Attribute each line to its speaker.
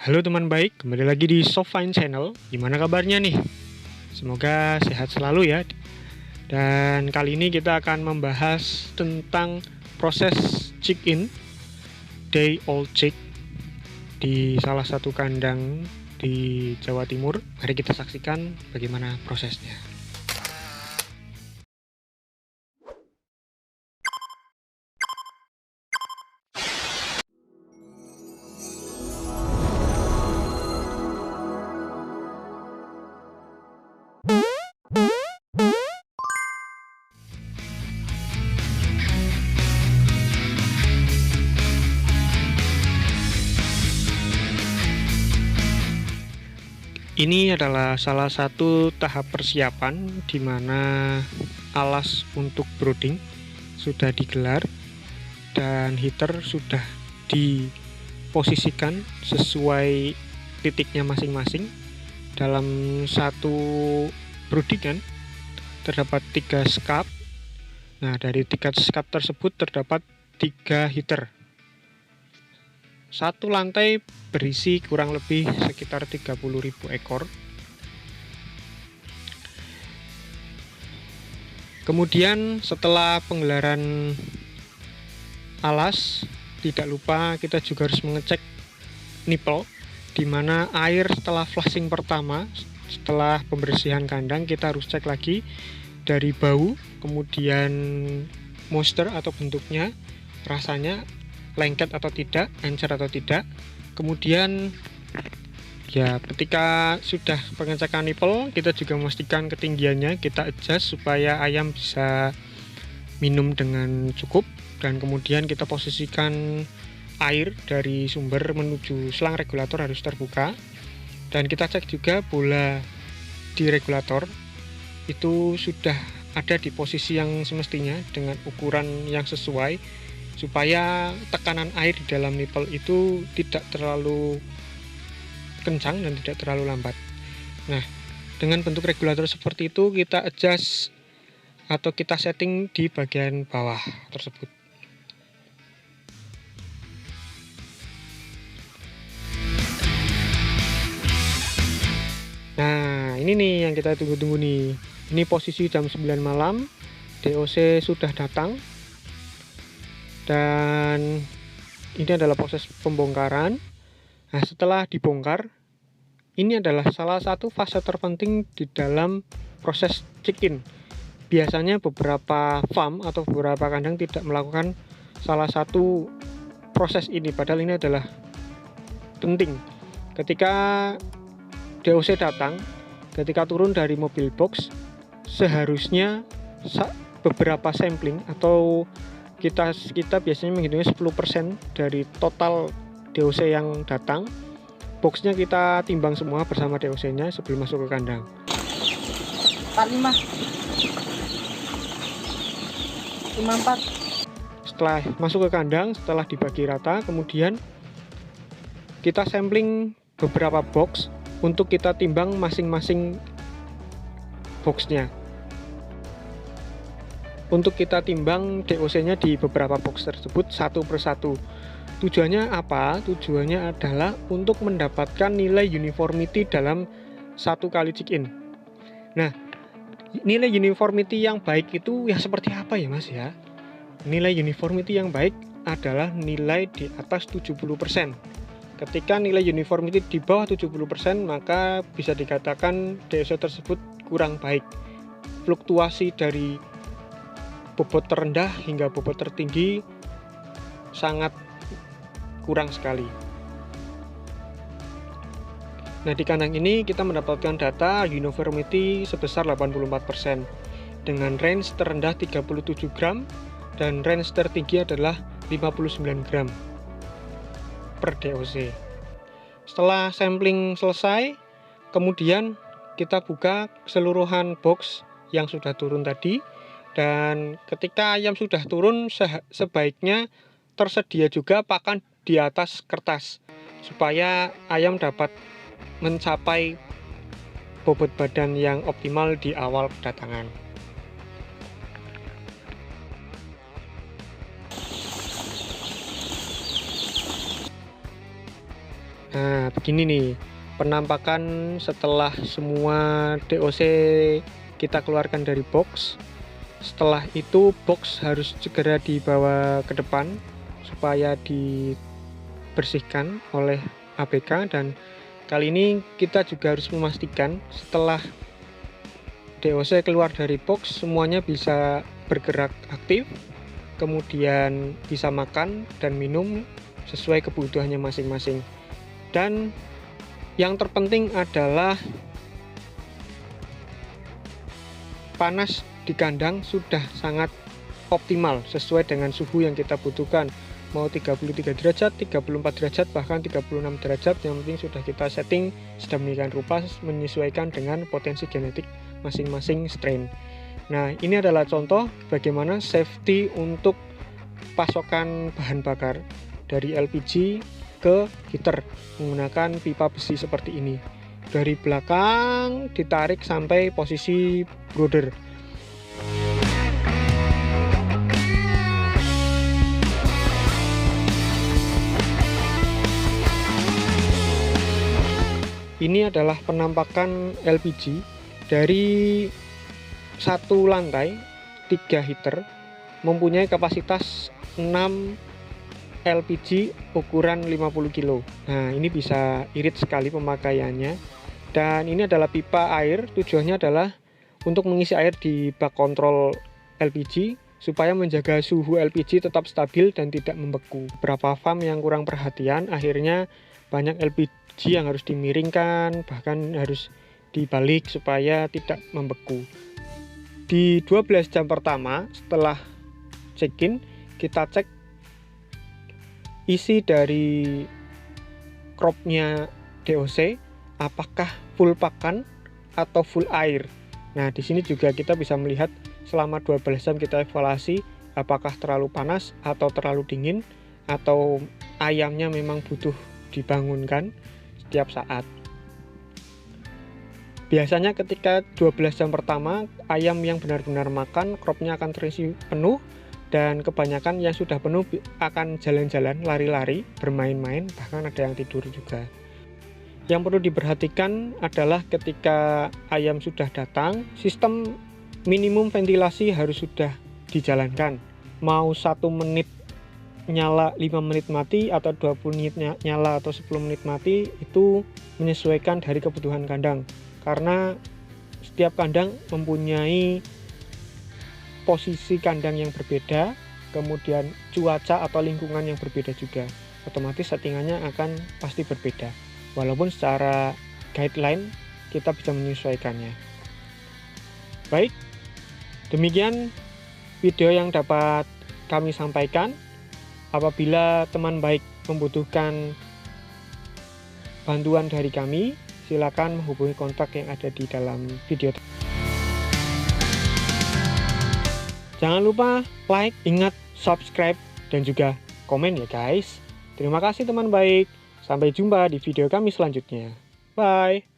Speaker 1: Halo teman baik, kembali lagi di Sofine Channel. Gimana kabarnya nih? Semoga sehat selalu ya. Dan kali ini kita akan membahas tentang proses chick-in day old chick di salah satu kandang di Jawa Timur. Mari kita saksikan bagaimana prosesnya. Ini adalah salah satu tahap persiapan di mana alas untuk brooding sudah digelar dan heater sudah diposisikan sesuai titiknya masing-masing. Dalam satu broodingan terdapat 3 skap. Nah, dari 3 skap tersebut terdapat 3 heater. Satu lantai berisi kurang lebih sekitar 30.000 ekor. Kemudian setelah penggelaran alas, tidak lupa kita juga harus mengecek nipple, di mana air setelah flushing pertama, setelah pembersihan kandang, kita harus cek lagi dari bau, kemudian moisture atau bentuknya, rasanya lengket atau tidak, encer atau tidak. Kemudian ya ketika sudah pengecekan nipple, kita juga memastikan ketinggiannya, kita adjust supaya ayam bisa minum dengan cukup. Dan kemudian kita posisikan air dari sumber menuju selang regulator harus terbuka. Dan kita cek juga bola di regulator itu sudah ada di posisi yang semestinya dengan ukuran yang sesuai, supaya tekanan air di dalam nipple itu tidak terlalu kencang dan tidak terlalu lambat. Nah, dengan bentuk regulator seperti itu, kita adjust atau kita setting di bagian bawah tersebut. Nah, ini nih yang kita tunggu-tunggu nih. Ini posisi jam 9 malam, DOC sudah datang. Dan ini adalah proses pembongkaran. Nah, setelah dibongkar, ini adalah salah satu fase terpenting di dalam proses chick-in. Biasanya beberapa farm atau beberapa kandang tidak melakukan salah satu proses ini, padahal ini adalah penting. Ketika DOC datang, ketika turun dari mobil box, seharusnya beberapa sampling atau kita biasanya menghitungnya 10% dari total DOC yang datang. Boxnya kita timbang semua bersama DOC-nya sebelum masuk ke kandang.
Speaker 2: 45 54.
Speaker 1: Setelah masuk ke kandang, setelah dibagi rata, kemudian kita sampling beberapa box untuk kita timbang masing-masing boxnya. Untuk kita timbang DOC-nya di beberapa box tersebut satu persatu. Tujuannya apa? Tujuannya adalah untuk mendapatkan nilai uniformity dalam satu kali chick-in. Nah, nilai uniformity yang baik itu ya seperti apa ya Mas ya? Nilai uniformity yang baik adalah nilai di atas 70%. Ketika nilai uniformity di bawah 70%, maka bisa dikatakan DOC tersebut kurang baik. Fluktuasi dari bobot terendah hingga bobot tertinggi sangat kurang sekali. Nah, di kandang ini kita mendapatkan data uniformity sebesar 84% dengan range terendah 37 gram dan range tertinggi adalah 59 gram per DOC. Setelah sampling selesai, kemudian kita buka keseluruhan box yang sudah turun tadi. Dan ketika ayam sudah turun, sebaiknya tersedia juga pakan di atas kertas supaya ayam dapat mencapai bobot badan yang optimal di awal kedatangan. Nah, begini nih penampakan setelah semua DOC kita keluarkan dari box. Setelah itu box harus segera dibawa ke depan supaya dibersihkan oleh ABK, dan kali ini kita juga harus memastikan setelah DOC keluar dari box semuanya bisa bergerak aktif, kemudian bisa makan dan minum sesuai kebutuhannya masing-masing. Dan yang terpenting adalah panas di kandang sudah sangat optimal sesuai dengan suhu yang kita butuhkan, mau 33 derajat, 34 derajat, bahkan 36 derajat. Yang penting sudah kita setting sedemikian rupa menyesuaikan dengan potensi genetik masing-masing strain. Nah, ini adalah contoh bagaimana safety untuk pasokan bahan bakar dari LPG ke heater menggunakan pipa besi seperti ini. Dari belakang ditarik sampai posisi brother. Ini adalah penampakan LPG dari satu lantai 3 heater, mempunyai kapasitas 6 LPG ukuran 50 kilo. Nah, ini bisa irit sekali pemakaiannya. Dan ini adalah pipa air, tujuannya adalah untuk mengisi air di bak kontrol LPG supaya menjaga suhu LPG tetap stabil dan tidak membeku. Beberapa farm yang kurang perhatian, akhirnya banyak LPG yang harus dimiringkan, bahkan harus dibalik supaya tidak membeku. Di 12 jam pertama setelah check-in, kita cek isi dari cropnya DOC apakah full pakan atau full air. Nah, di sini juga kita bisa melihat selama 12 jam kita evaluasi apakah terlalu panas atau terlalu dingin, atau ayamnya memang butuh dibangunkan setiap saat. Biasanya ketika 12 jam pertama ayam yang benar-benar makan, cropnya akan terisi penuh, dan kebanyakan yang sudah penuh akan jalan-jalan, lari-lari, bermain-main, bahkan ada yang tidur juga. Yang perlu diperhatikan adalah ketika ayam sudah datang, sistem minimum ventilasi harus sudah dijalankan. Mau 1 menit nyala 5 menit mati, atau 20 menit nyala, atau 10 menit mati, itu menyesuaikan dari kebutuhan kandang, karena setiap kandang mempunyai posisi kandang yang berbeda, kemudian cuaca atau lingkungan yang berbeda juga, otomatis settingannya akan pasti berbeda, walaupun secara guideline kita bisa menyesuaikannya. Baik, demikian video yang dapat kami sampaikan. Apabila teman baik membutuhkan bantuan dari kami, silakan menghubungi kontak yang ada di dalam video. Jangan lupa like, ingat subscribe, dan juga komen ya guys. Terima kasih teman baik. Sampai jumpa di video kami selanjutnya. Bye.